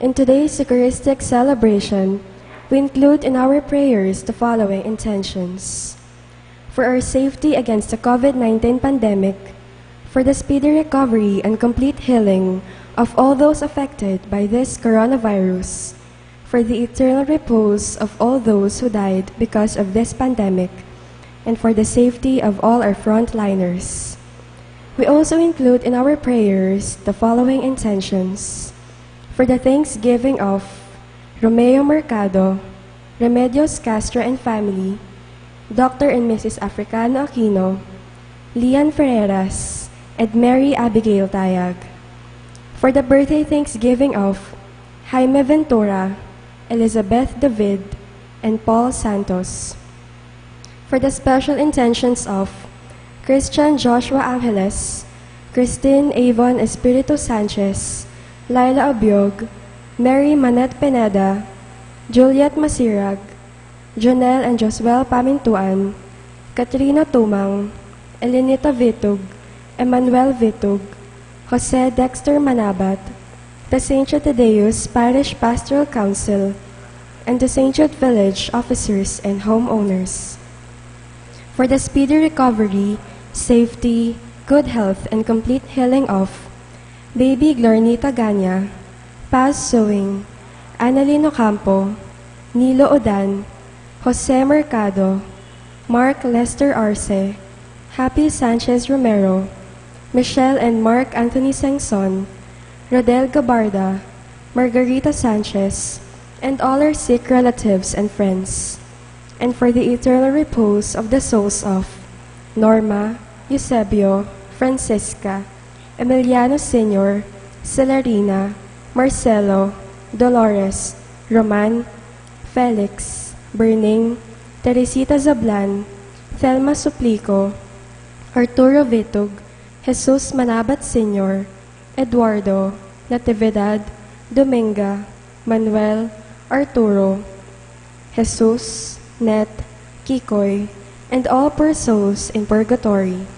In today's Eucharistic celebration, we include in our prayers the following intentions: for our safety against the COVID-19 pandemic, for the speedy recovery and complete healing of all those affected by this coronavirus, for the eternal repose of all those who died because of this pandemic, and for the safety of all our frontliners. We also include in our prayers the following intentions: for the thanksgiving of Romeo Mercado, Remedios Castro and family, Dr. and Mrs. Africano Aquino, Lian Ferreras, and Mary Abigail Tayag. For the birthday thanksgiving of Jaime Ventura, Elizabeth David, and Paul Santos. For the special intentions of Christian Joshua Angeles, Christine Avon Espiritu Sanchez, Laila Obiog, Mary Manette Pineda, Juliet Masirag, Jonel and Joswell Pamintuan, Katrina Tumang, Elenita Vitug, Emmanuel Vitug, Jose Dexter Manabat, the St. Jude Tadeus Parish Pastoral Council, and the St. Jude Village officers and homeowners. For the speedy recovery, safety, good health, and complete healing of Baby Glornita Ganya, Paz Sewing, Annalyn Ocampo, Nilo Odan, Jose Mercado, Mark Lester Arce, Happy Sanchez Romero, Michelle and Mark Anthony Sengson, Rodel Gabarda, Margarita Sanchez, and all our sick relatives and friends, and for the eternal repose of the souls of Norma, Eusebio, Francisca, Emiliano Sr., Celarina, Marcelo, Dolores, Roman, Felix, Berning, Teresita Zablan, Thelma Suplico, Arturo Vitug, Jesus Manabat Sr., Eduardo, Natividad, Dominga, Manuel, Arturo, Jesus, Net, Kikoy, and all poor souls in purgatory.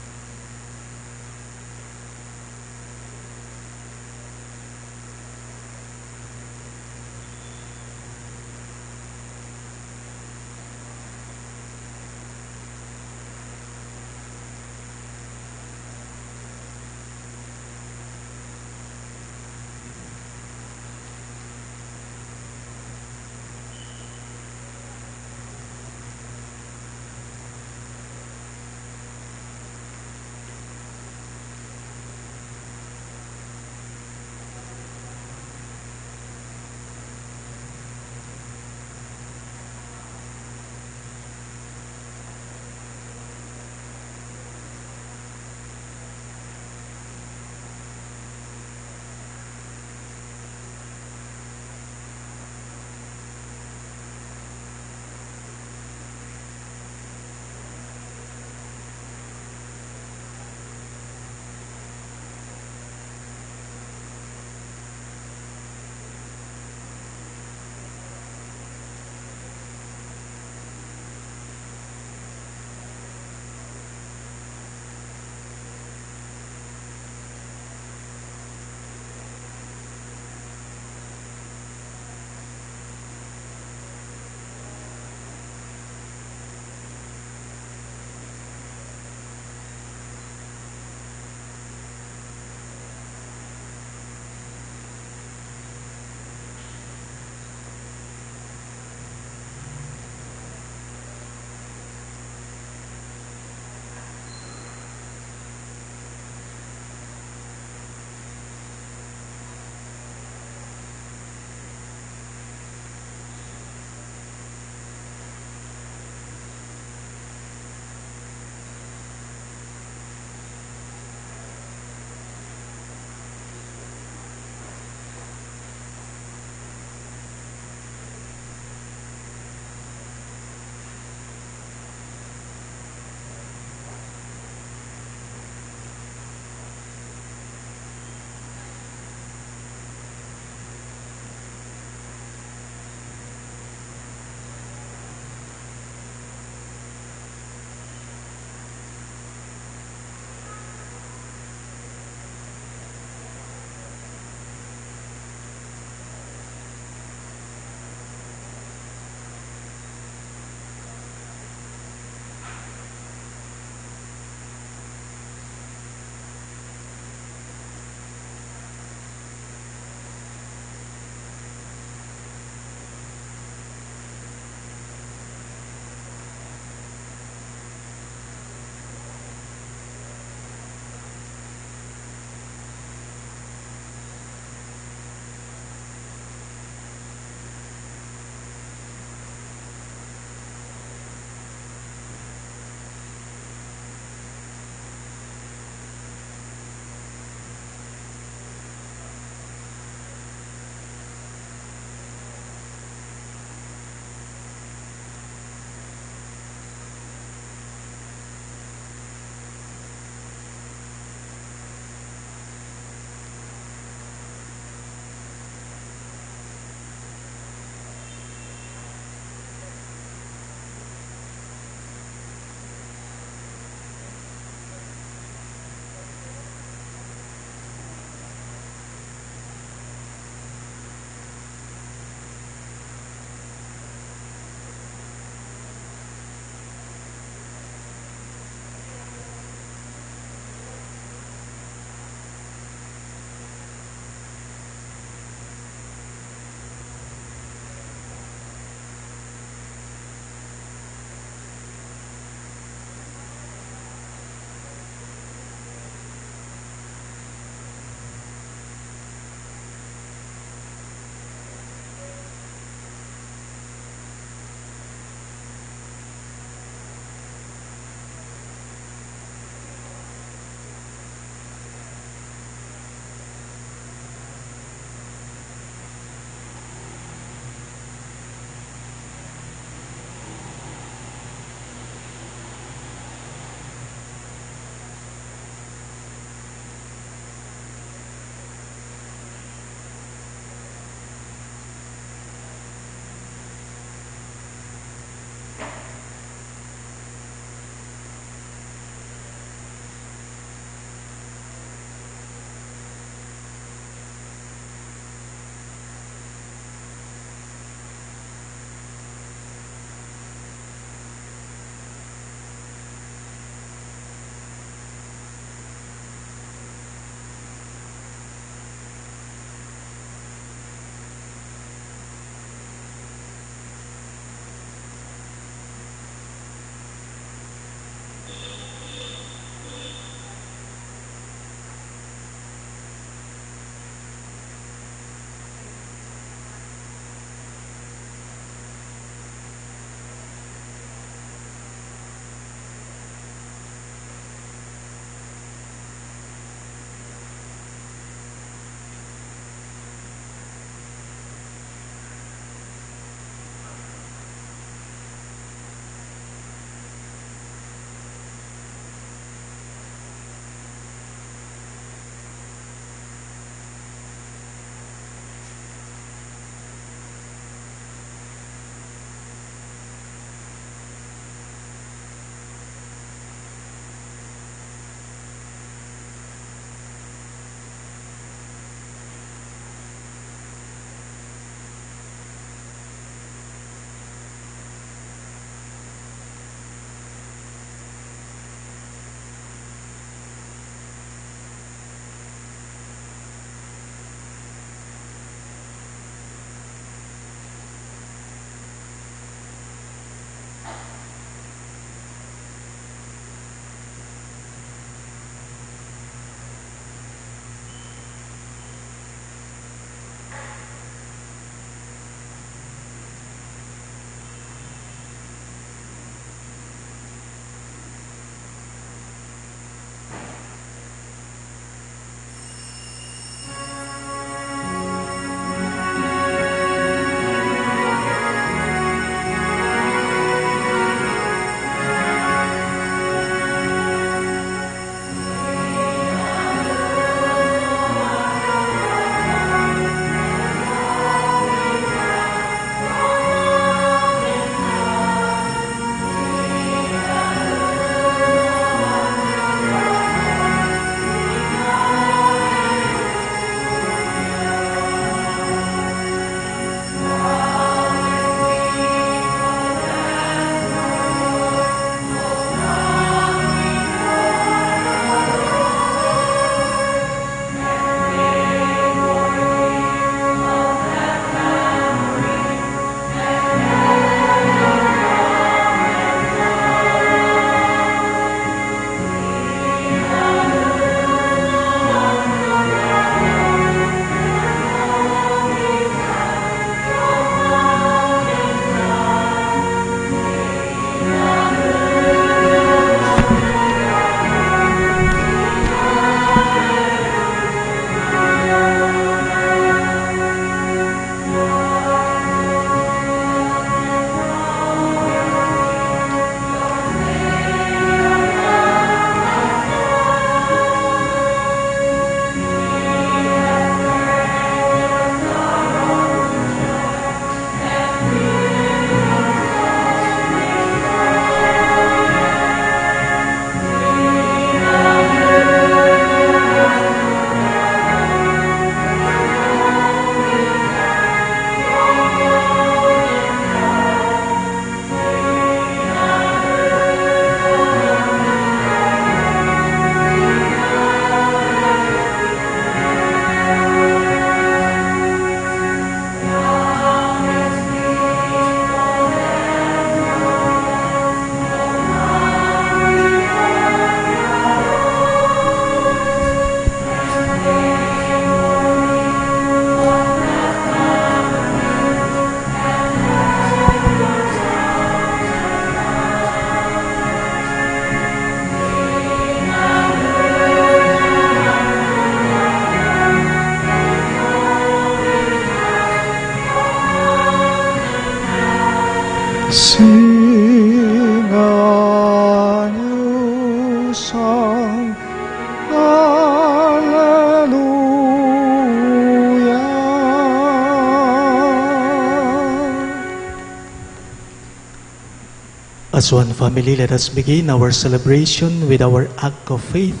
As one family, let us begin our celebration with our act of faith.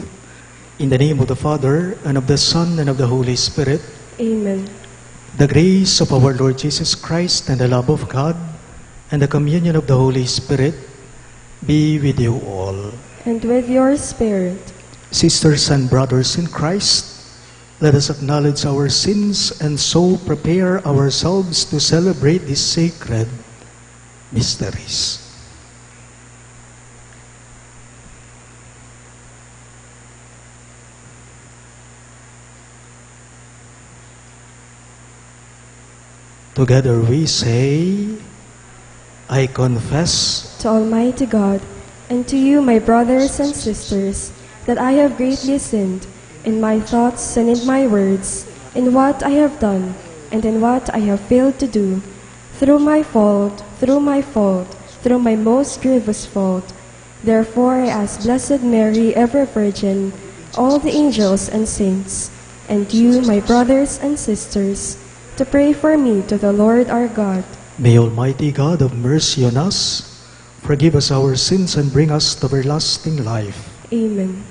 In the name of the Father, and of the Son, and of the Holy Spirit. Amen. The grace of our Lord Jesus Christ, and the love of God, and the communion of the Holy Spirit be with you all. And with your spirit. Sisters and brothers in Christ, let us acknowledge our sins and so prepare ourselves to celebrate these sacred mysteries. Together we say, I confess To Almighty God, and to you, my brothers and sisters, that I have greatly sinned in my thoughts and in my words, in what I have done and in what I have failed to do, through my fault, through my most grievous fault. Therefore I ask Blessed Mary, ever Virgin, all the angels and saints, and you, my brothers and sisters, to pray for me to the Lord our God. May Almighty God have mercy on us, forgive us our sins, and bring us to everlasting life. Amen.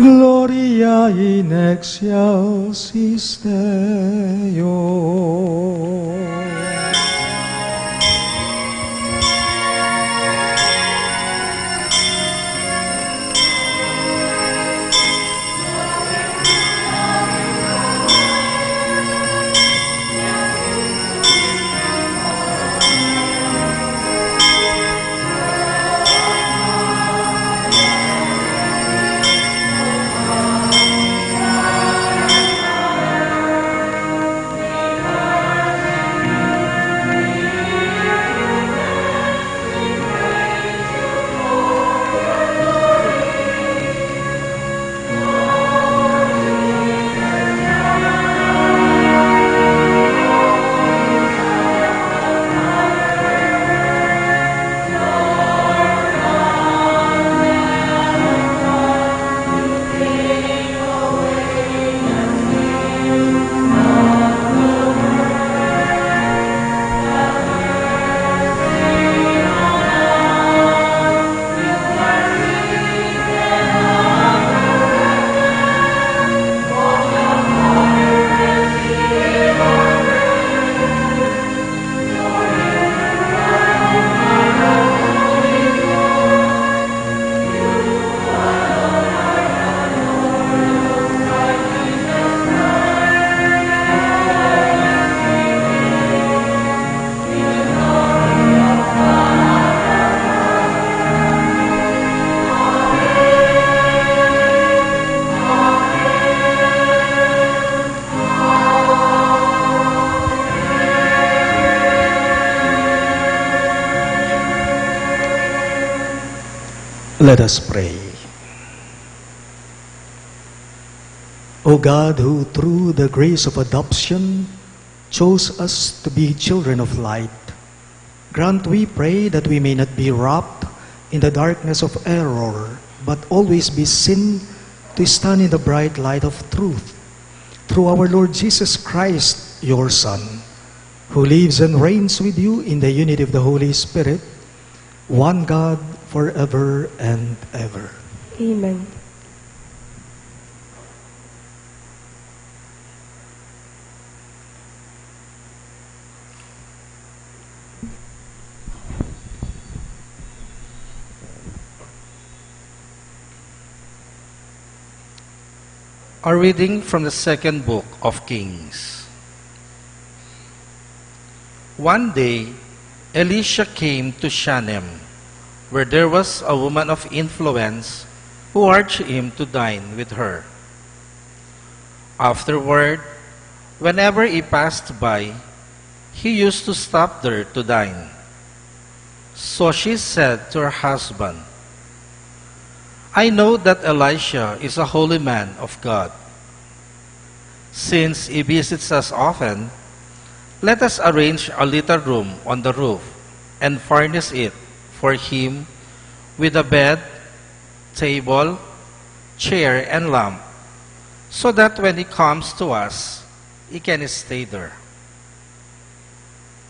Gloria in excelsis Deo. Let us pray. O God, who through the grace of adoption chose us to be children of light, grant, we pray, that we may not be wrapped in the darkness of error, but always be seen to stand in the bright light of truth. Through our Lord Jesus Christ, your Son, who lives and reigns with you in the unity of the Holy Spirit, one God, forever and ever. Amen. A reading from the second book of Kings. One day, Elisha came to Shunem, where there was a woman of influence who urged him to dine with her. Afterward, whenever he passed by, he used to stop there to dine. So she said to her husband, "I know that Elisha is a holy man of God. Since he visits us often, let us arrange a little room on the roof and furnish it for him with a bed, table, chair, and lamp, so that when he comes to us, he can stay there."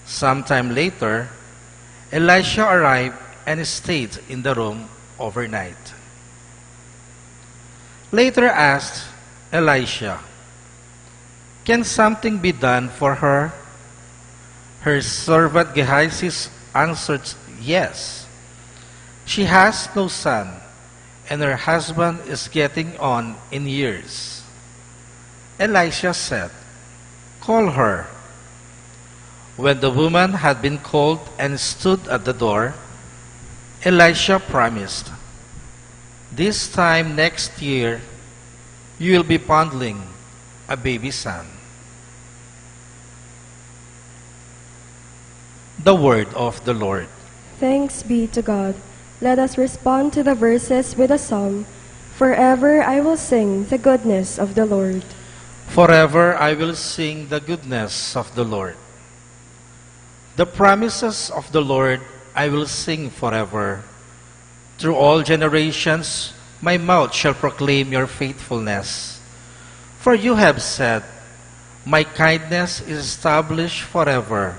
Sometime later, Elisha arrived and stayed in the room overnight. Later asked Elisha, "Can something be done for her?" Her servant Gehazi answered, "Yes. She has no son, and her husband is getting on in years." Elisha said, "Call her." When the woman had been called and stood at the door, Elisha promised, "This time next year, you will be fondling a baby son." The word of the Lord. Thanks be to God. Let us respond to the verses with a song. Forever I will sing the goodness of the Lord. Forever I will sing the goodness of the Lord. The promises of the Lord I will sing forever. Through all generations, my mouth shall proclaim your faithfulness. For you have said, "My kindness is established forever."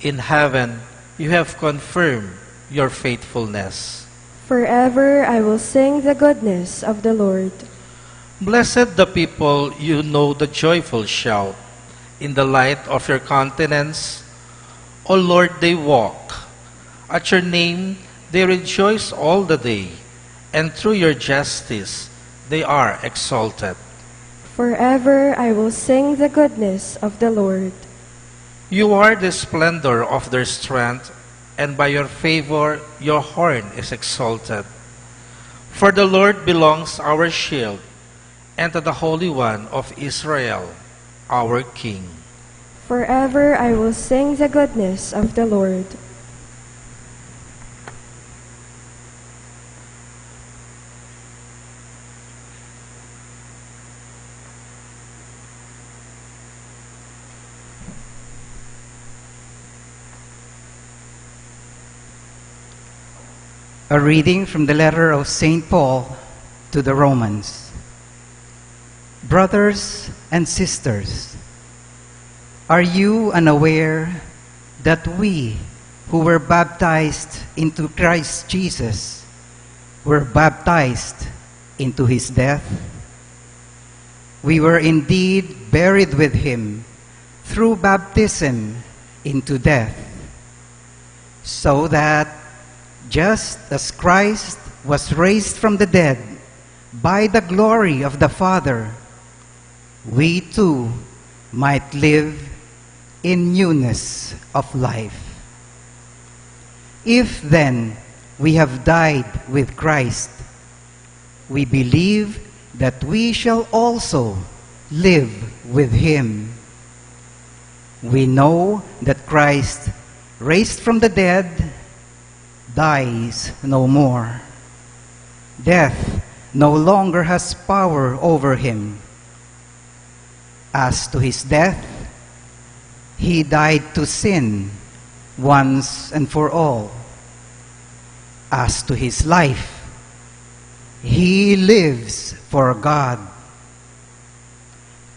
In heaven, you have confirmed your faithfulness. Forever I will sing the goodness of the Lord. Blessed the people you know the joyful shout. In the light of your countenance, O Lord, they walk. At your name they rejoice all the day, and through your justice they are exalted. Forever I will sing the goodness of the Lord. You are the splendor of their strength, and by your favor your horn is exalted. For the Lord belongs our shield, and to the Holy One of Israel, our King. Forever I will sing the goodness of the Lord. A reading from the letter of St. Paul to the Romans. Brothers and sisters, are you unaware that we who were baptized into Christ Jesus were baptized into his death? We were indeed buried with him through baptism into death, so that just as Christ was raised from the dead by the glory of the Father, we too might live in newness of life. If then we have died with Christ, we believe that we shall also live with him. We know that Christ, raised from the dead, dies no more. Death no longer has power over him. As to his death, he died to sin once and for all. As to his life, he lives for God.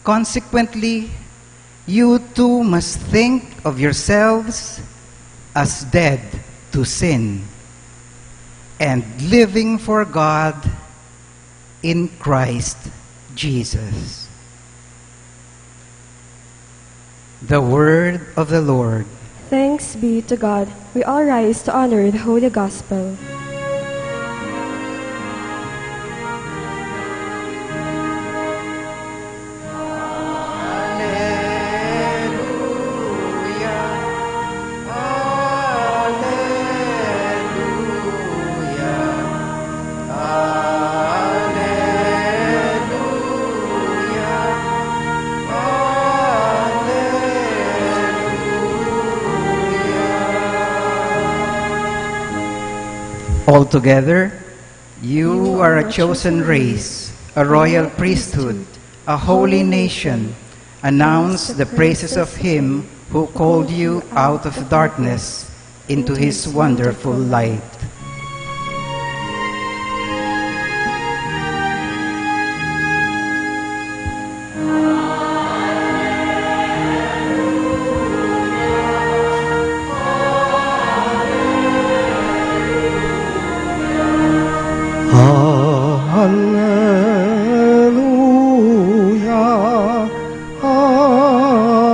Consequently, you too must think of yourselves as dead to sin, and living for God in Christ Jesus. The word of the Lord. Thanks be to God. We all rise to honor the Holy Gospel. Altogether, you are a chosen race, a royal priesthood, a holy nation. Announce the praises of him who called you out of darkness into his wonderful light. Hallelujah, hallelujah.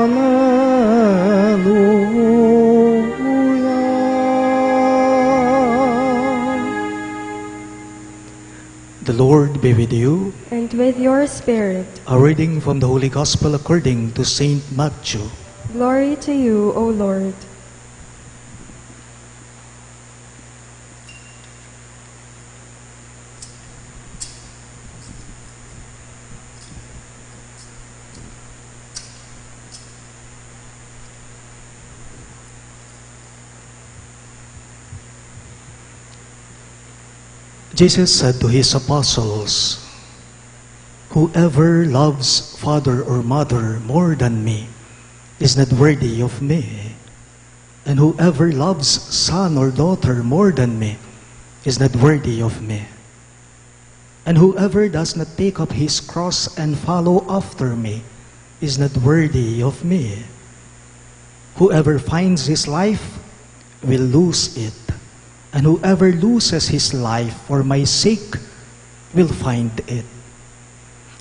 The Lord be with you. And with your spirit. A reading from the Holy Gospel according to Saint Matthew. Glory to you, O Lord. Jesus said to his apostles, "Whoever loves father or mother more than me is not worthy of me, and whoever loves son or daughter more than me is not worthy of me. And whoever does not take up his cross and follow after me is not worthy of me. Whoever finds his life will lose it, and whoever loses his life for my sake will find it.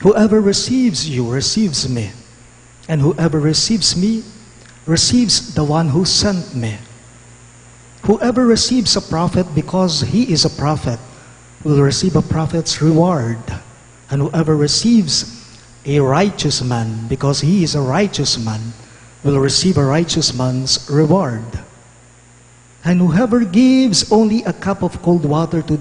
Whoever receives you receives me, and whoever receives me receives the one who sent me. Whoever receives a prophet because he is a prophet will receive a prophet's reward, and whoever receives a righteous man because he is a righteous man will receive a righteous man's reward. And whoever gives only a cup of cold water to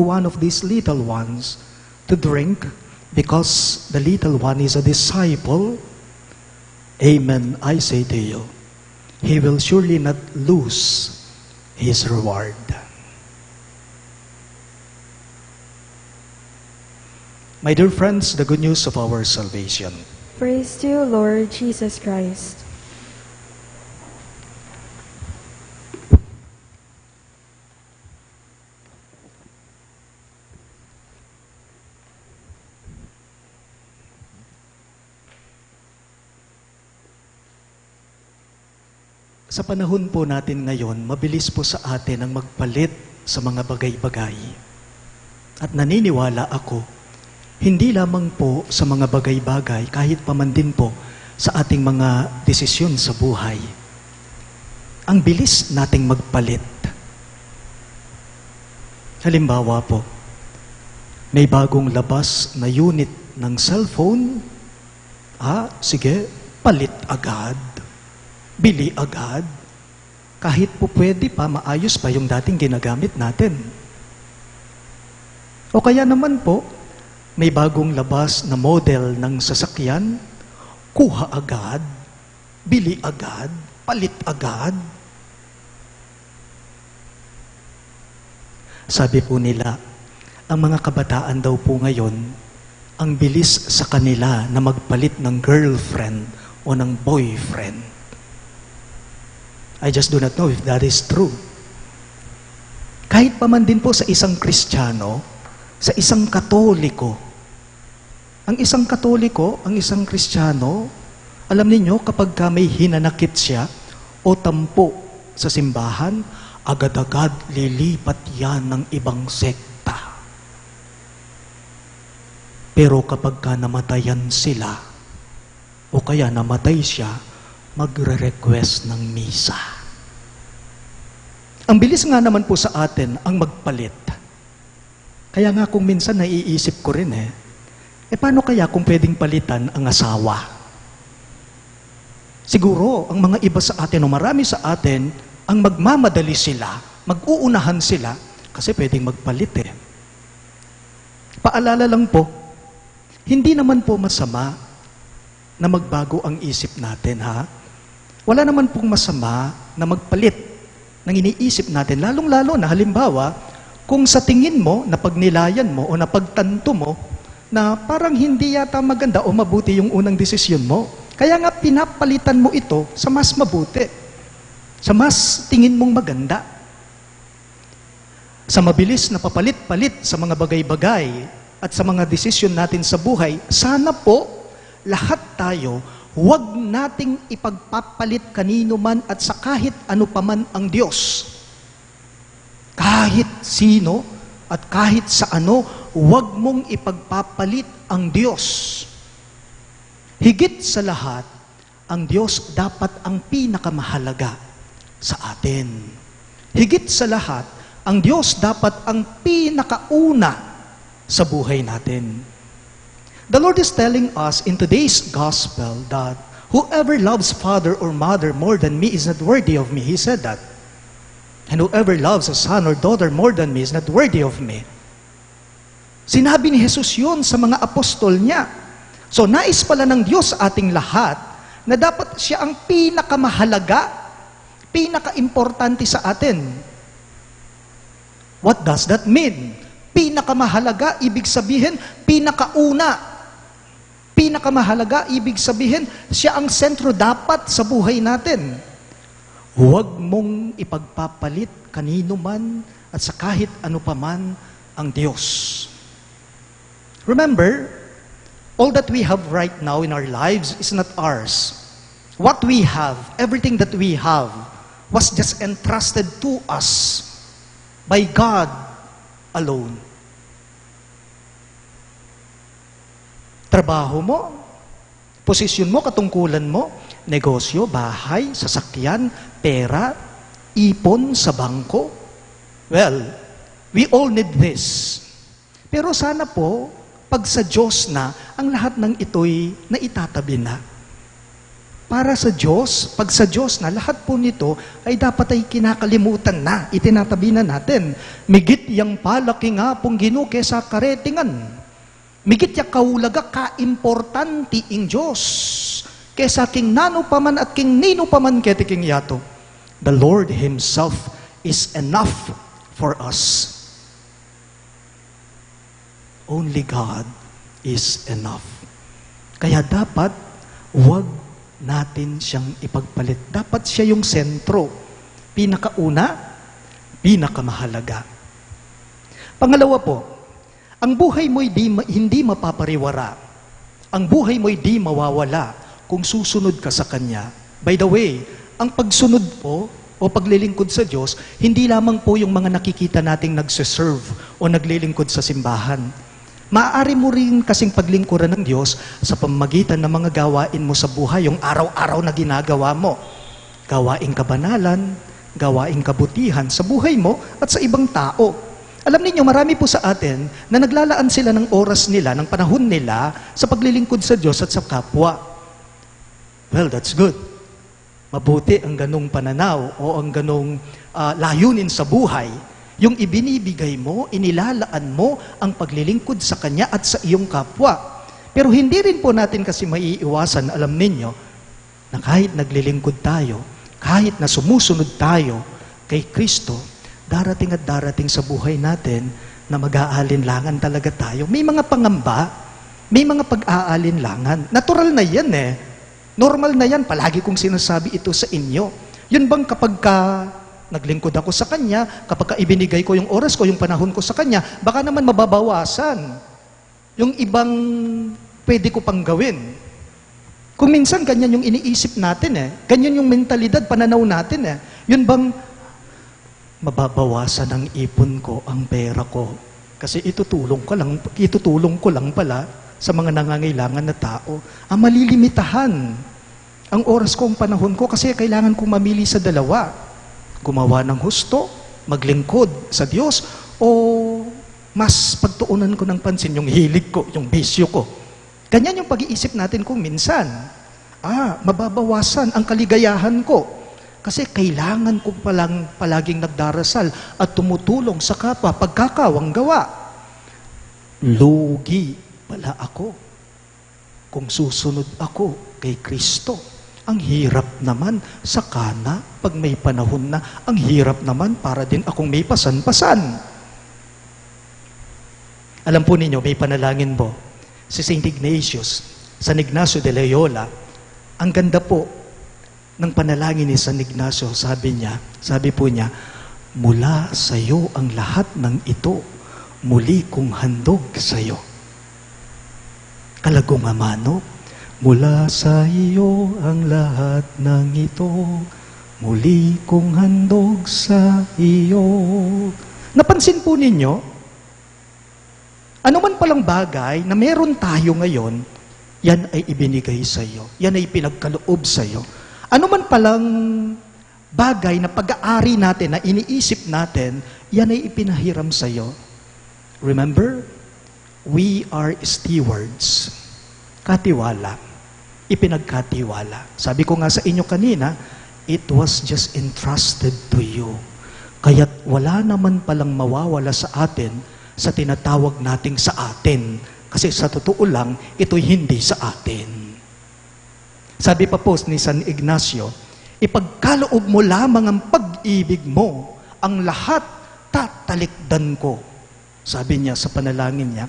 one of these little ones to drink, because the little one is a disciple, amen, I say to you, he will surely not lose his reward." My dear friends, the good news of our salvation. Praise to you, Lord Jesus Christ. Sa panahon po natin ngayon, mabilis po sa atin ang magpalit sa mga bagay-bagay. At naniniwala ako, hindi lamang po sa mga bagay-bagay, kahit pa man din po sa ating mga desisyon sa buhay. Ang bilis nating magpalit. Halimbawa po, may bagong labas na unit ng cellphone, sige, palit agad. Bili agad. Kahit po pwede pa, maayos pa yung dating ginagamit natin. O kaya naman po, may bagong labas na model ng sasakyan, kuha agad, bili agad, palit agad. Sabi po nila, ang mga kabataan daw po ngayon, ang bilis sa kanila na magpalit ng girlfriend o ng boyfriend. I just do not know if that is true. Kahit pa man din po sa isang Kristiyano, sa isang Katoliko. Ang isang Katoliko, ang isang Kristiyano, alam ninyo, kapag may hinanakit siya o tampo sa simbahan, agad-agad lilipat yan ng ibang sekta. Pero kapag ka namatayan sila, o kaya namatay siya, magre-request ng misa. Ang bilis nga naman po sa atin ang magpalit. Kaya nga kung minsan naiisip ko rin paano kaya kung pwedeng palitan ang asawa? Siguro, ang mga iba sa atin o marami sa atin, ang magmamadali sila, mag-uunahan sila, kasi pwedeng magpalit Paalala lang po, hindi naman po masama na magbago ang isip natin, ha? Wala naman pong masama na magpalit ng iniisip natin, lalong-lalo na halimbawa, kung sa tingin mo, napagnilayan mo o napagtanto mo, na parang hindi yata maganda o mabuti yung unang desisyon mo. Kaya nga pinapalitan mo ito sa mas mabuti, sa mas tingin mong maganda. Sa mabilis na papalit-palit sa mga bagay-bagay at sa mga desisyon natin sa buhay, sana po lahat tayo, huwag nating ipagpapalit kanino man at sa kahit ano paman ang Diyos. Kahit sino at kahit sa ano, huwag mong ipagpapalit ang Diyos. Higit sa lahat, ang Diyos dapat ang pinakamahalaga sa atin. Higit sa lahat, ang Diyos dapat ang pinakauna sa buhay natin. The Lord is telling us in today's gospel that whoever loves father or mother more than me is not worthy of me. He said that. And whoever loves a son or daughter more than me is not worthy of me. Sinabi ni Jesus yun sa mga apostol niya. So, nais pala ng Diyos sa ating lahat na dapat siya ang pinakamahalaga, pinaka-importante sa atin. What does that mean? Pinakamahalaga, ibig sabihin, pinakauna. Pinakamahalaga, ibig sabihin, siya ang sentro dapat sa buhay natin. Huwag mong ipagpapalit kanino man at sa kahit ano paman ang Diyos. Remember, all that we have right now in our lives is not ours. What we have, everything that we have, was just entrusted to us by God alone. Trabaho mo, posisyon mo, katungkulan mo, negosyo, bahay, sasakyan, pera, ipon sa bangko. Well, we all need this. Pero sana po, pag sa Diyos na, ang lahat ng ito'y naitatabi na. Para sa Diyos, pag sa Diyos na, lahat po nito ay dapat ay kinakalimutan na, itinatabi na natin. Migit yang palaki nga pong Ginoo kesa karetingan. Migit ya kaulaga ka-importanti ing Diyos. Kesa king nano paman at king nino paman keti king yato. The Lord Himself is enough for us. Only God is enough. Kaya dapat, huwag natin siyang ipagpalit. Dapat siya yung sentro. Pinakauna, pinakamahalaga. Pangalawa po, ang buhay mo'y hindi mapapariwara. Ang buhay mo'y di mawawala kung susunod ka sa Kanya. By the way, ang pagsunod po o paglilingkod sa Diyos, hindi lamang po yung mga nakikita nating nagsiserve o naglilingkod sa simbahan. Maaari mo rin kasing paglingkuran ng Diyos sa pamamagitan ng mga gawain mo sa buhay, yung araw-araw na ginagawa mo. Gawaing kabanalan, gawaing kabutihan sa buhay mo at sa ibang tao. Alam niyo, marami po sa atin na naglalaan sila ng oras nila, ng panahon nila sa paglilingkod sa Diyos at sa kapwa. Well, that's good. Mabuti ang ganong pananaw o ang ganong layunin sa buhay. Yung ibinibigay mo, inilalaan mo ang paglilingkod sa Kanya at sa iyong kapwa. Pero hindi rin po natin kasi maiiwasan, alam ninyo, na kahit naglilingkod tayo, kahit na sumusunod tayo kay Kristo, darating at darating sa buhay natin na mag-aalinlangan talaga tayo. May mga pangamba, may mga pag-aalinlangan. Natural na yan Normal na yan. Palagi kong sinasabi ito sa inyo. Yun bang kapag naglingkod ako sa Kanya, kapag ibinigay ko yung oras ko, yung panahon ko sa Kanya, baka naman mababawasan yung ibang pwede ko pang gawin. Kung minsan, ganyan yung iniisip natin Ganyan yung mentalidad, pananaw natin Yun bang mababawasan ng ipon ko ang pera ko. Kasi itutulong ko lang pala sa mga nangangailangan na tao. Ang malilimitahan ang oras ko, ang panahon ko, kasi kailangan kong mamili sa dalawa. Gumawa ng husto, maglingkod sa Diyos, o mas pagtuunan ko ng pansin yung hilig ko, yung bisyo ko. Ganyan yung pag-iisip natin kung minsan. Mababawasan ang kaligayahan ko. Kasi kailangan ko palang palaging nagdarasal at tumutulong sa kapwa pagkakawang gawa. Lugi pala ako kung susunod ako kay Kristo. Ang hirap naman sa kana pag may panahon na, ang hirap naman para din akong may pasan-pasan. Alam po ninyo, may panalangin po si St. Ignatius, San Ignacio de Loyola. Ang ganda po ng panalangin ni San Ignacio, sabi po niya, mula sa iyo ang lahat ng ito, muli kong handog sa iyo. Kalagong Ama, no? Mula sa iyo ang lahat ng ito, muli kong handog sa iyo. Napansin po ninyo, ano man palang bagay na meron tayo ngayon, yan ay ibinigay sa iyo. Yan ay pinagkaloob sa iyo. Ano man palang bagay na pag-aari natin, na iniisip natin, yan ay ipinahiram sa iyo. Remember, we are stewards. Katiwala. Ipinagkatiwala. Sabi ko nga sa inyo kanina, it was just entrusted to you. Kaya't wala naman palang mawawala sa atin sa tinatawag nating sa atin. Kasi sa totoo lang, ito'y hindi sa atin. Sabi pa po ni San Ignacio, ipagkaloob mo lamang ang pag-ibig mo, ang lahat tatalikdan ko. Sabi niya sa panalangin niya,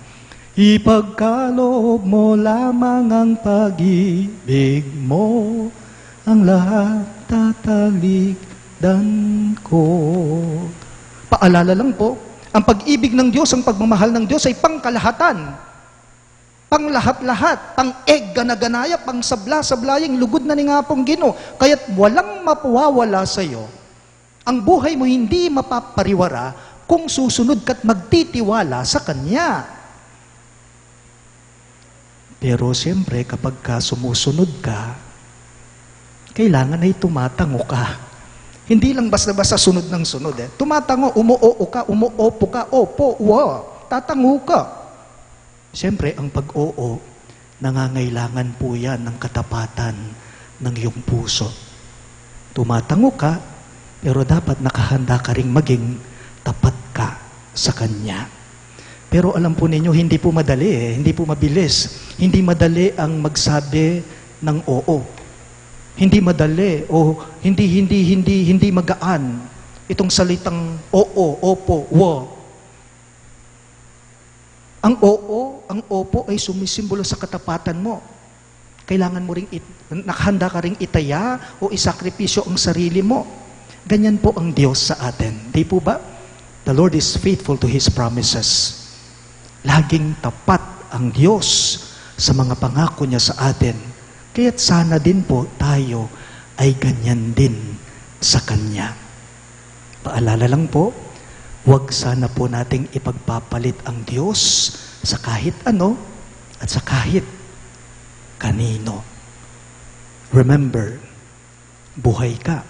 ipagkaloob mo lamang ang pag-ibig mo, ang lahat tatalikdan ko. Paalala lang po, ang pag-ibig ng Diyos, ang pagmamahal ng Diyos ay pangkalahatan. Panglahat-lahat, pang-eg-ganaganaya, pang-sabla-sablayang lugod na ni nga pong Ginoo. Kaya't walang mapawawala sa iyo. Ang buhay mo hindi mapapariwara kung susunod ka't magtitiwala sa Kanya. Pero siyempre, kapag sumusunod ka, kailangan ay tumatango ka. Hindi lang basta-basta sunod ng sunod. Tumatango, umuo ka, umuopo ka, opo, tatango ka. Siyempre, ang pag-oo, nangangailangan po yan ng katapatan ng iyong puso. Tumatango ka, pero dapat nakahanda ka ring maging tapat ka sa Kanya. Pero alam po ninyo, hindi po madali hindi po mabilis. Hindi madali ang magsabi ng oo. Hindi madali o hindi magaan itong salitang oo, opo, wo. Ang oo, ang opo ay sumisimbolo sa katapatan mo. Kailangan mo ring nakahanda ka ring itaya o isakripisyo ang sarili mo. Ganyan po ang Diyos sa atin. Di po ba? The Lord is faithful to His promises. Laging tapat ang Diyos sa mga pangako niya sa atin. Kaya't sana din po tayo ay ganyan din sa Kanya. Paalala lang po, huwag sana po nating ipagpapalit ang Diyos sa kahit ano at sa kahit kanino. Remember, buhay ka,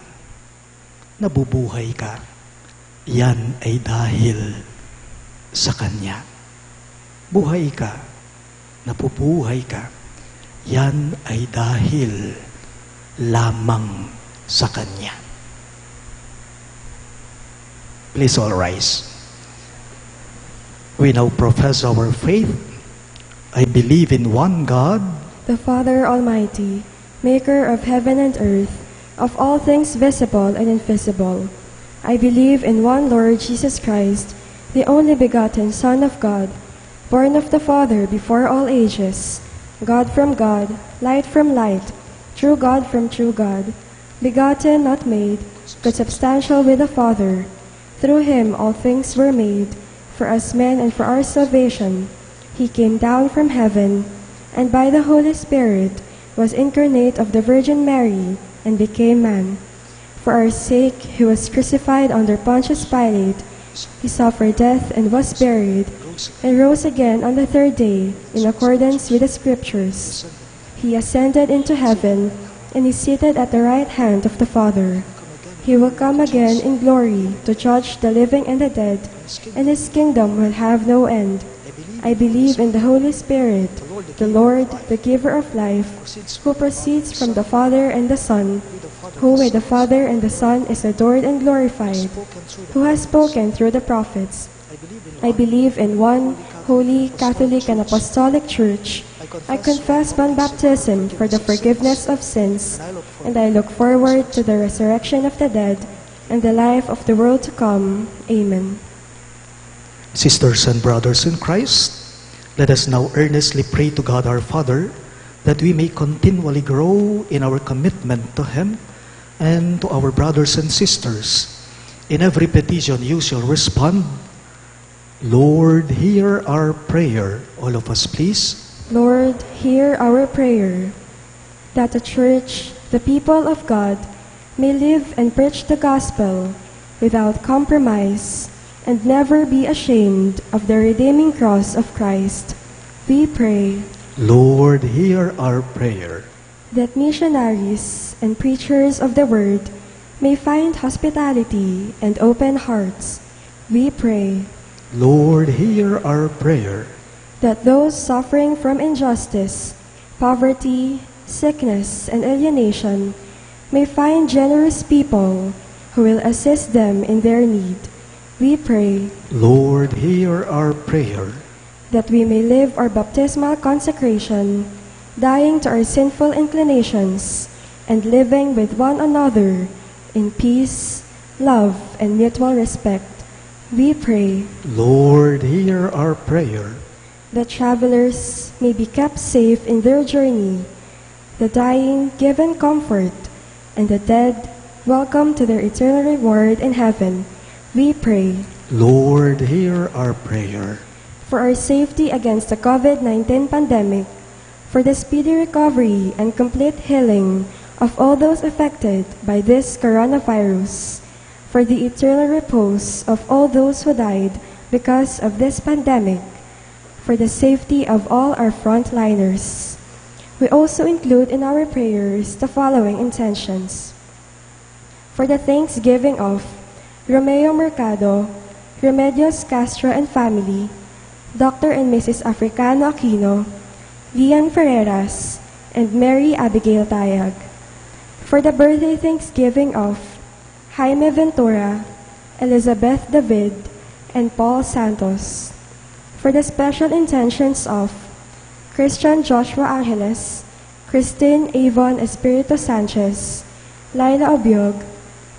nabubuhay ka, yan ay dahil sa Kanya. Buhay ka, nabubuhay ka, yan ay dahil lamang sa Kanya. Please all rise. We now profess our faith. I believe in one God, the Father Almighty, maker of heaven and earth, of all things visible and invisible. I believe in one Lord Jesus Christ, the only begotten Son of God, born of the Father before all ages, God from God, light from light, true God from true God, begotten, not made, consubstantial with the Father. Through Him all things were made. For us men and for our salvation, He came down from heaven, and by the Holy Spirit was incarnate of the Virgin Mary, and became man. For our sake, he was crucified under Pontius Pilate. He suffered death and was buried, and rose again on the third day, in accordance with the Scriptures. He ascended into heaven, and is seated at the right hand of the Father. He will come again in glory to judge the living and the dead, and his kingdom will have no end. I believe in the Holy Spirit, the Lord, the giver of life, who proceeds from the Father and the Son, who with the Father and the Son is adored and glorified, who has spoken through the prophets. I believe in one holy, Catholic, and Apostolic Church. I confess one baptism for the forgiveness of sins, and I look forward to the resurrection of the dead and the life of the world to come. Amen. Sisters and brothers in Christ, let us now earnestly pray to God our Father that we may continually grow in our commitment to Him and to our brothers and sisters. In every petition you shall respond, Lord, hear our prayer. All of us, please. Lord, hear our prayer, that the Church, the people of God, may live and preach the gospel without compromise and never be ashamed of the redeeming cross of Christ. We pray, Lord, hear our prayer. that missionaries and preachers of the Word may find hospitality and open hearts. We pray, Lord, hear our prayer. that those suffering from injustice, poverty, sickness, and alienation may find generous people who will assist them in their need. We pray, Lord, hear our prayer. that we may live our baptismal consecration, dying to our sinful inclinations, and living with one another in peace, love, and mutual respect. We pray, Lord, hear our prayer. that travelers may be kept safe in their journey, the dying given comfort, and the dead welcome to their eternal reward in heaven. We pray, Lord, hear our prayer. for our safety against the COVID-19 pandemic, for the speedy recovery and complete healing of all those affected by this coronavirus, for the eternal repose of all those who died because of this pandemic, for the safety of all our frontliners. We also include in our prayers the following intentions. For the thanksgiving of Romeo Mercado, Remedios Castro and family, Dr. and Mrs. Africano Aquino, Lian Ferreras, and Mary Abigail Tayag. For the birthday thanksgiving of Jaime Ventura, Elizabeth David, and Paul Santos. For the special intentions of Christian Joshua Angeles, Christine Avon Espiritu Sanchez, Laila Obiog,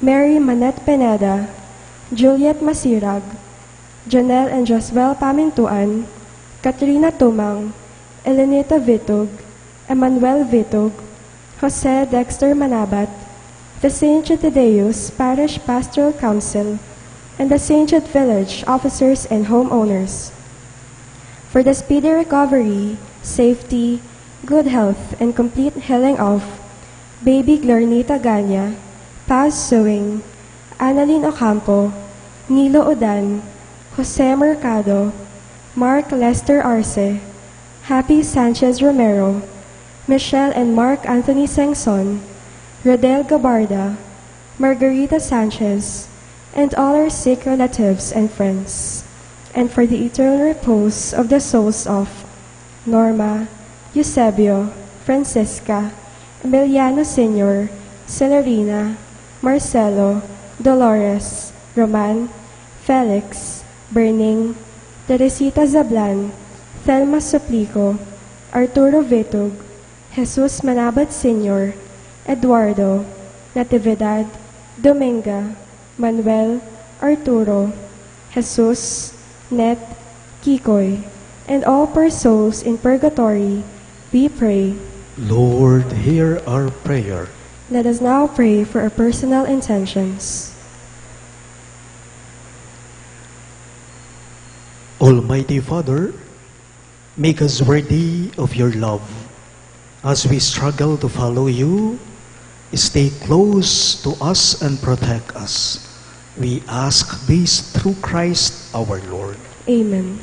Mary Manette Pineda, Juliet Masirag, Janelle and Joswell Pamintuan, Katrina Tumang, Elenita Vitug, Emmanuel Vitug, Jose Dexter Manabat, the St. Thaddeus Parish Pastoral Council, and the St. Jude Village officers and homeowners. For the speedy recovery, safety, good health, and complete healing of baby Glornita Ganya, Paz Suing, Annalyn Ocampo, Nilo Odan, Jose Mercado, Mark Lester Arce, Happy Sanchez Romero, Michelle and Mark Anthony Sengson, Rodel Gabarda, Margarita Sanchez, and all our sick relatives and friends, and for the eternal repose of the souls of Norma, Eusebio, Francisca, Emiliano Sr., Celerina, Marcelo, Dolores, Roman, Felix, Berning, Teresita Zablan, Thelma Suplico, Arturo Vitug, Jesus Manabat Sr., Eduardo, Natividad, Dominga, Manuel, Arturo, Jesus, Net, Kikoy, and all poor souls in purgatory, we pray. Lord, hear our prayer. Let us now pray for our personal intentions. Almighty Father, make us worthy of your love as we struggle to follow you stay close to us and protect us. We ask this through Christ our Lord. Amen.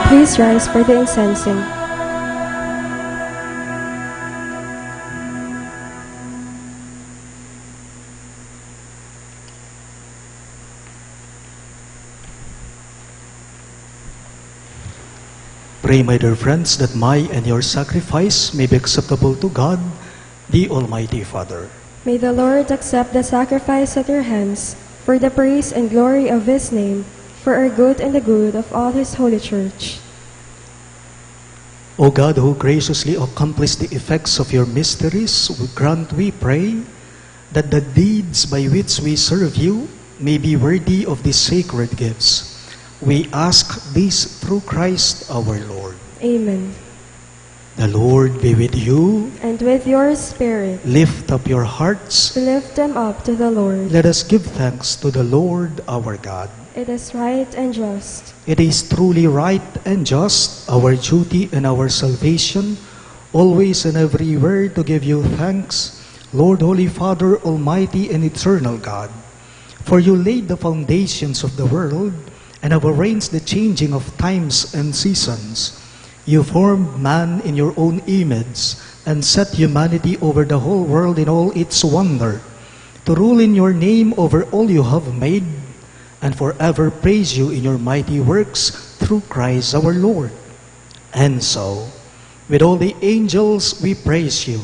Please rise for the incensing. Pray, my dear friends, that my and your sacrifice may be acceptable to God, the Almighty Father. May the Lord accept the sacrifice at your hands for the praise and glory of His name, for our good and the good of all His holy church. O God, who graciously accomplished the effects of your mysteries, we grant, we pray, that the deeds by which we serve you may be worthy of these sacred gifts. We ask this through Christ our Lord. Amen. The Lord be with you. And with your spirit, Lift up your hearts. to lift them up to the Lord. Let us give thanks to the Lord our God. It is right and just. It is truly right and just, our duty and our salvation, always and everywhere to give you thanks, Lord, Holy Father, Almighty and Eternal God. For you laid the foundations of the world and have arranged the changing of times and seasons. You formed man in your own image and set humanity over the whole world in all its wonder, to rule in your name over all you have made, and forever praise you in your mighty works through Christ our Lord. And so, with all the angels we praise you,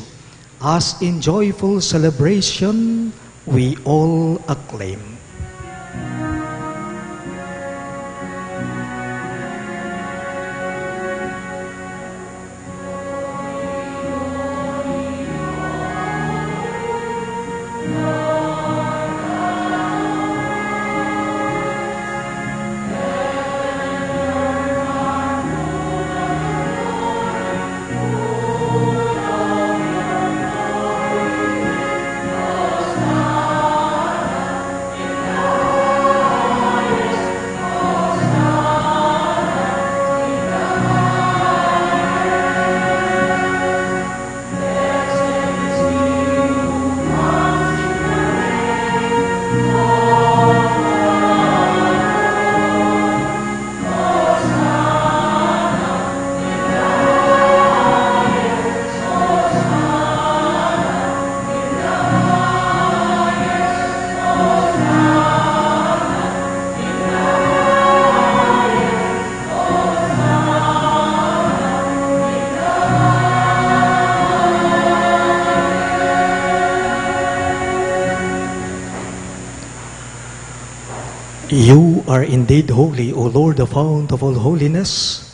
as in joyful celebration we all acclaim. You are indeed holy, O Lord, the fount of all holiness.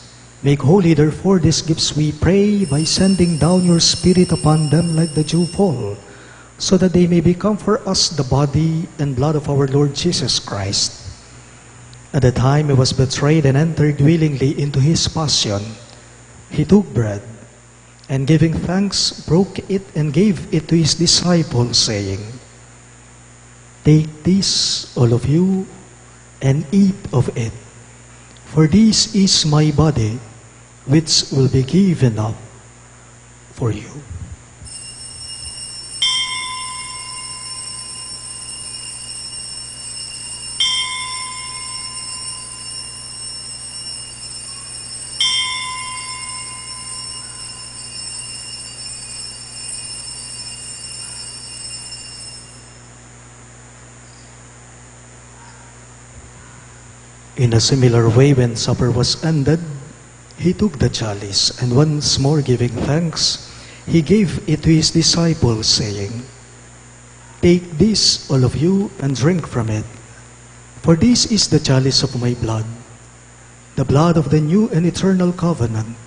Make holy, therefore, these gifts, we pray, by sending down your Spirit upon them like the dewfall, so that they may become for us the body and blood of our Lord Jesus Christ. At the time he was betrayed and entered willingly into his passion, he took bread, and giving thanks, broke it and gave it to his disciples, saying, "Take this, all of you, and eat of it, for this is my body, which will be given up for you." In a similar way, when supper was ended, he took the chalice, and once more giving thanks, he gave it to his disciples, saying, "Take this, all of you, and drink from it, for this is the chalice of my blood, the blood of the new and eternal covenant,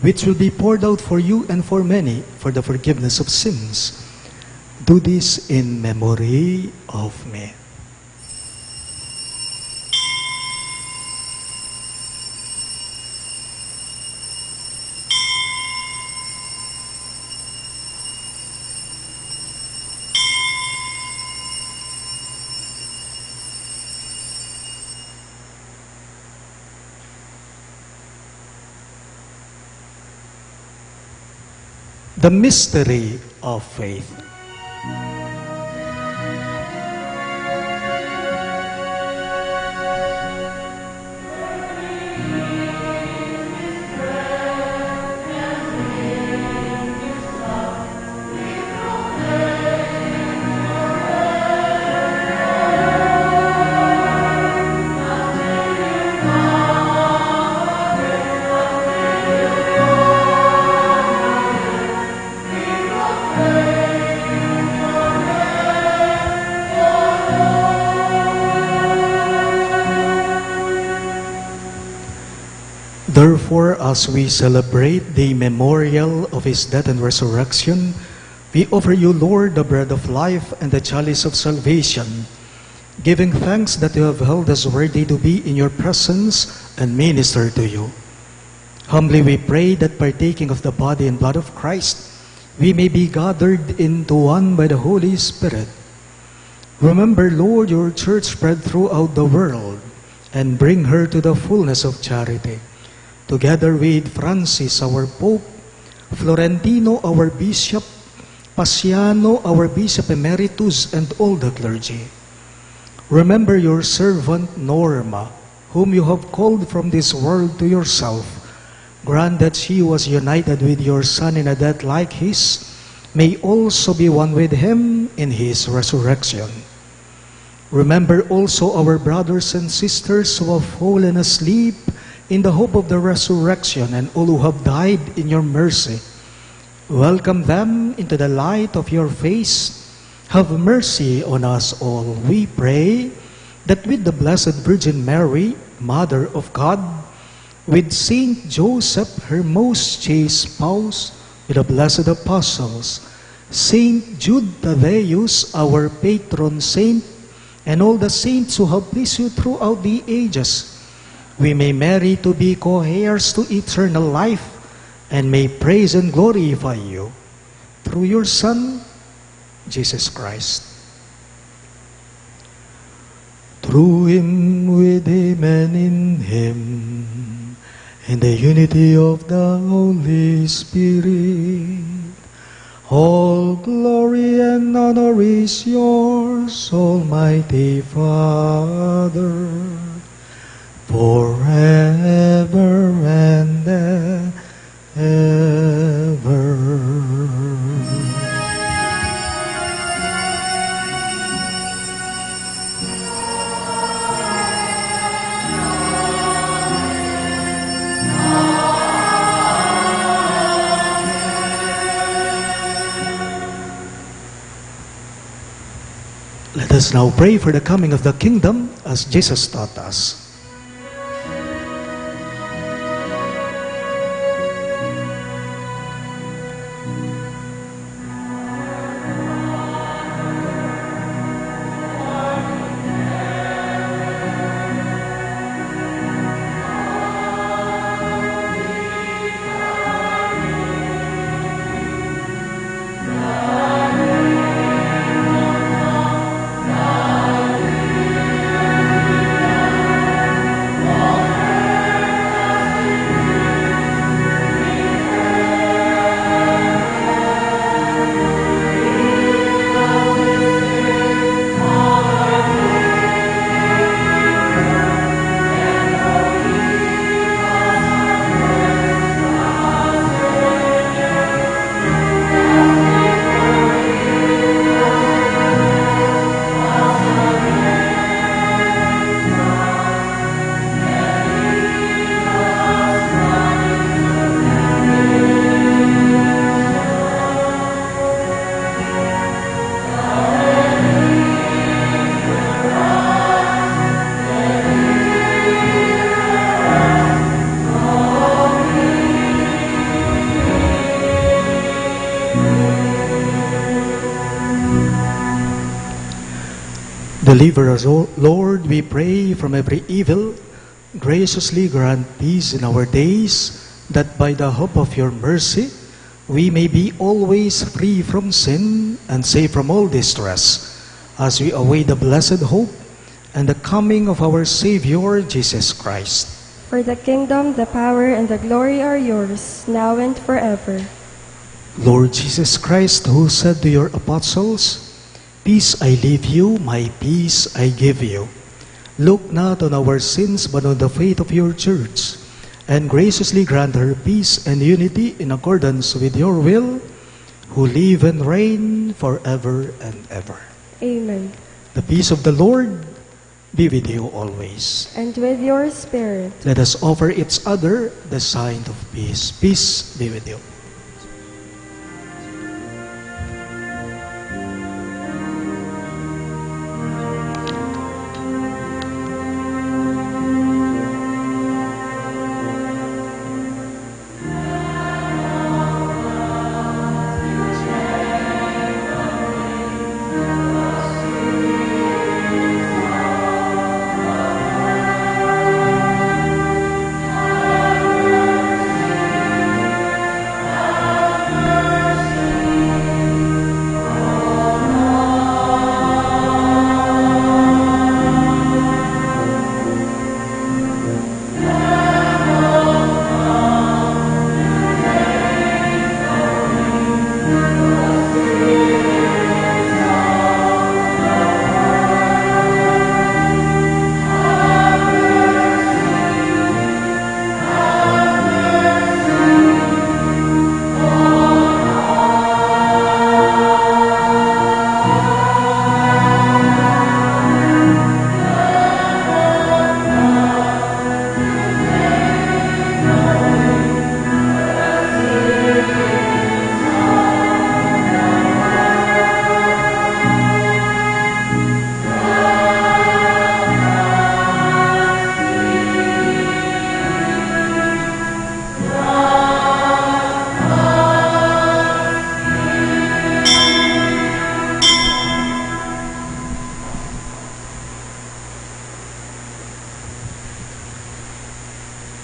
which will be poured out for you and for many for the forgiveness of sins. Do this in memory of me." The mystery of faith. Therefore, as we celebrate the memorial of his death and resurrection, we offer you, Lord, the bread of life and the chalice of salvation, giving thanks that you have held us worthy to be in your presence and minister to you. Humbly we pray that, partaking of the body and blood of Christ, we may be gathered into one by the Holy Spirit. Remember, Lord, your church spread throughout the world, and bring her to the fullness of charity. Together with Francis, our Pope, Florentino, our Bishop, Paciano, our Bishop Emeritus, and all the clergy. Remember your servant Norma, whom you have called from this world to yourself. Grant that she was united with your Son in a death like his, may also be one with him in his resurrection. Remember also our brothers and sisters who have fallen asleep in the hope of the resurrection, and all who have died in your mercy. Welcome them into the light of your face. Have mercy on us all, we pray, that with the Blessed Virgin Mary, Mother of God, with Saint Joseph, her most chaste spouse, with the blessed apostles, Saint Jude Thaddeus, our patron saint, and all the saints who have pleased you throughout the ages, we may merit to be co-heirs to eternal life, and may praise and glorify you through your Son, Jesus Christ. Through him, with him, and in him, in the unity of the Holy Spirit, all glory and honor is yours, Almighty Father, forever and ever. Let us now pray for the coming of the kingdom as Jesus taught us. Deliver us, O Lord, we pray, from every evil. Graciously grant peace in our days, that by the hope of your mercy, we may be always free from sin and safe from all distress, as we await the blessed hope and the coming of our Savior, Jesus Christ. For the kingdom, the power, and the glory are yours, now and forever. Lord Jesus Christ, who said to your apostles, "Peace I leave you, my peace I give you," look not on our sins, but on the faith of your church, and graciously grant her peace and unity in accordance with your will, who live and reign forever and ever. Amen. The peace of the Lord be with you always. And with your spirit. Let us offer each other the sign of peace. Peace be with you.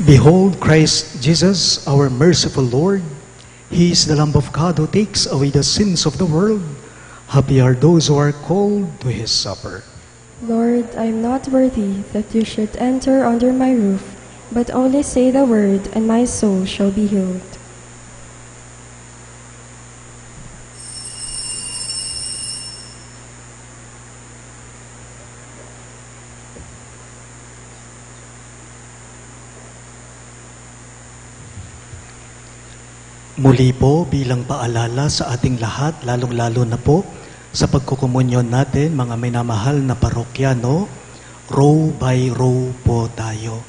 Behold Christ Jesus, our merciful Lord. He is the Lamb of God who takes away the sins of the world. Happy are those who are called to his supper. Lord, I am not worthy that you should enter under my roof, but only say the word, and my soul shall be healed. Muli po bilang paalala sa ating lahat, lalong-lalo na po sa pagkukomunyon natin, mga minamahal na parokyano, row by row po tayo.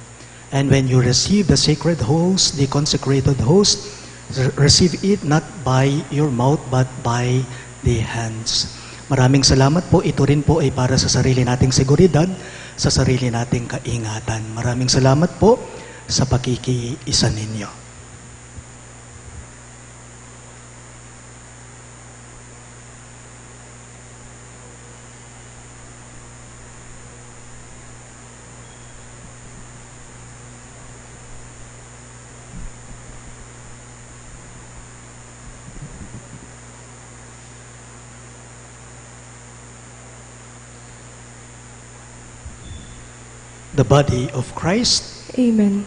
And when you receive the sacred host, the consecrated host, receive it not by your mouth but by the hands. Maraming salamat po. Ito rin po ay para sa sarili nating seguridad sa sarili nating kaingatan. Maraming salamat po sa pakikiisa ninyo. The body of Christ. Amen.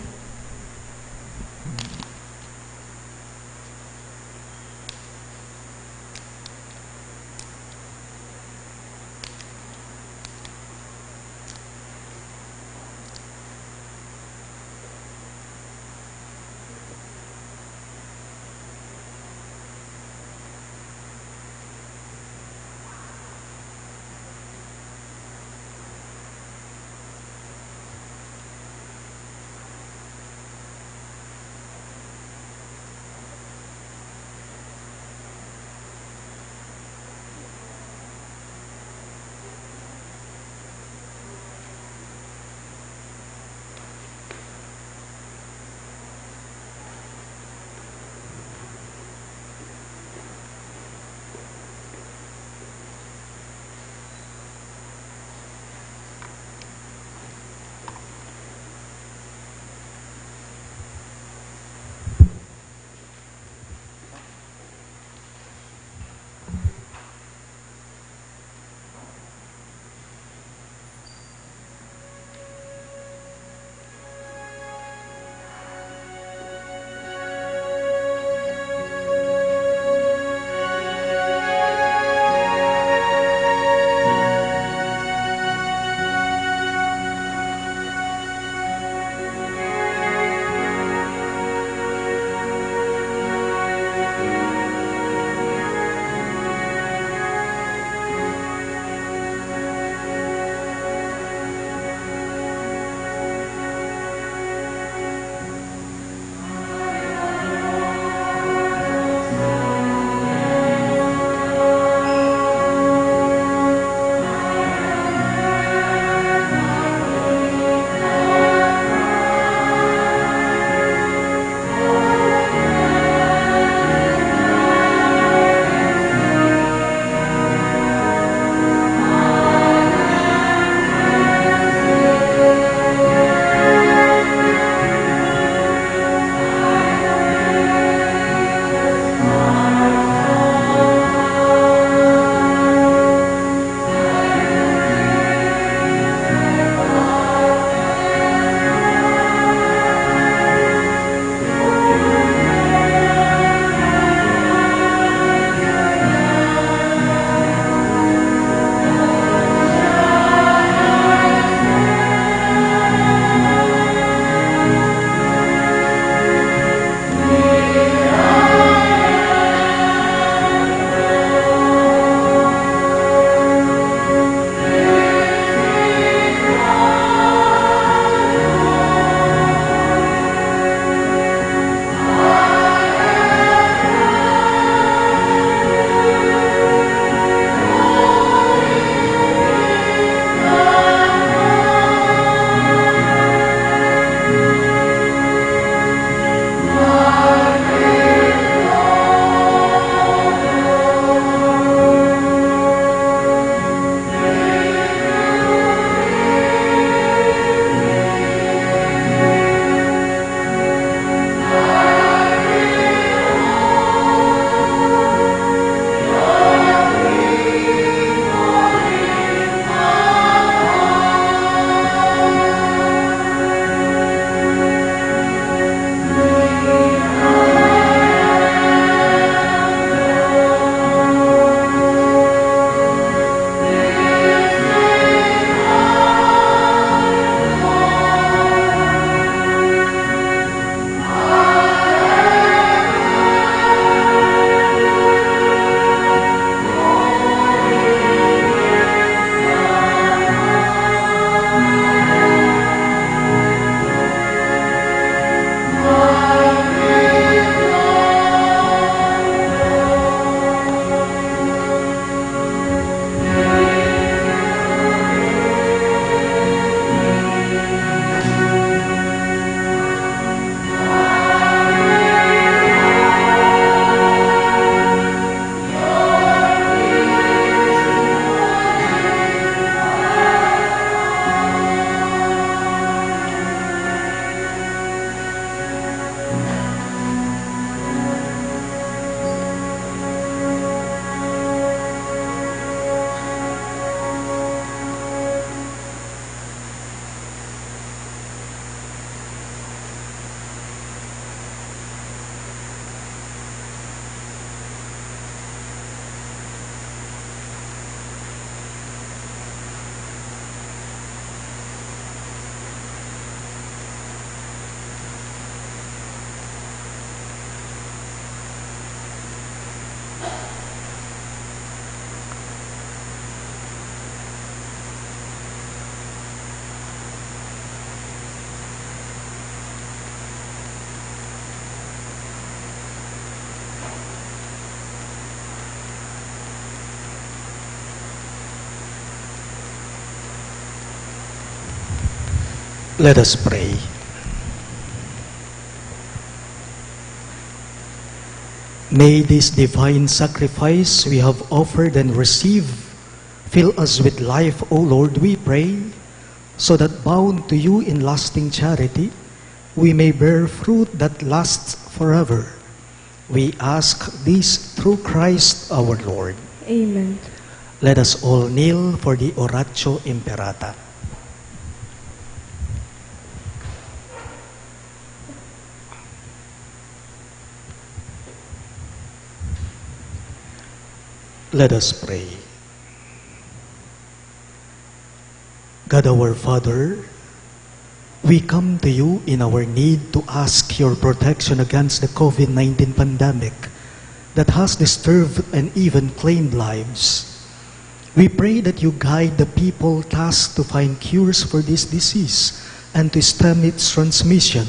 Let us pray. May this divine sacrifice we have offered and received fill us with life, O Lord, we pray, so that bound to you in lasting charity, we may bear fruit that lasts forever. We ask this through Christ our Lord. Amen. Let us all kneel for the Oratio Imperata. Let us pray. God our Father, we come to you in our need to ask your protection against the COVID-19 pandemic that has disturbed and even claimed lives. We pray that you guide the people tasked to find cures for this disease and to stem its transmission.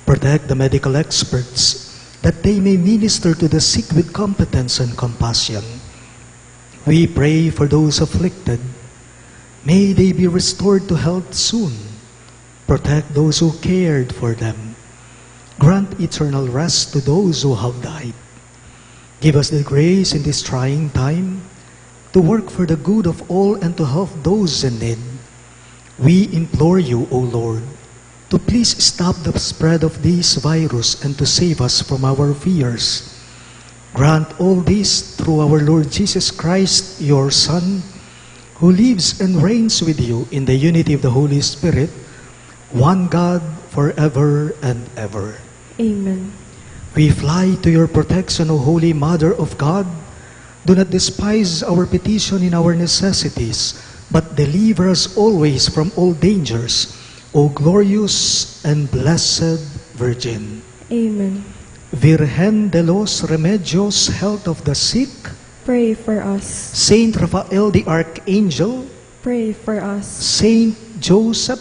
Protect the medical experts that they may minister to the sick with competence and compassion. We pray for those afflicted. May they be restored to health soon. Protect those who cared for them. Grant eternal rest to those who have died. Give us the grace in this trying time to work for the good of all and to help those in need. We implore you, O Lord, to please stop the spread of this virus and to save us from our fears. Grant all this through our Lord Jesus Christ, your Son, who lives and reigns with you in the unity of the Holy Spirit, one God, forever and ever. Amen. We fly to your protection, O Holy Mother of God. Do not despise our petition in our necessities, but deliver us always from all dangers, O glorious and blessed Virgin. Amen. Virgen de los Remedios, health of the sick, Pray for us. Saint Raphael the Archangel, Pray for us. Saint Joseph,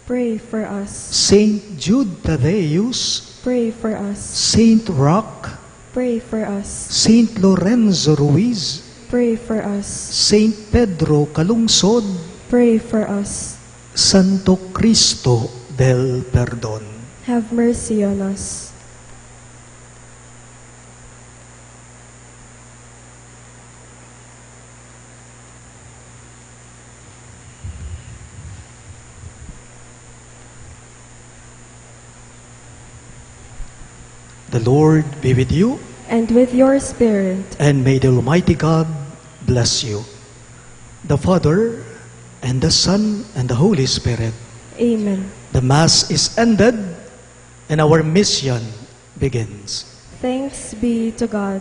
Pray for us. Saint Jude Thaddeus, Pray for us. Saint Roque, Pray for us. Saint Lorenzo Ruiz, Pray for us. Saint Pedro Calungsod, Pray for us. Santo Cristo del Perdón. Have mercy on us. The Lord be with you, And with your spirit. and may the Almighty God bless you. The Father, and the Son, and the Holy Spirit. Amen. The Mass is ended, and our mission begins. Thanks be to God.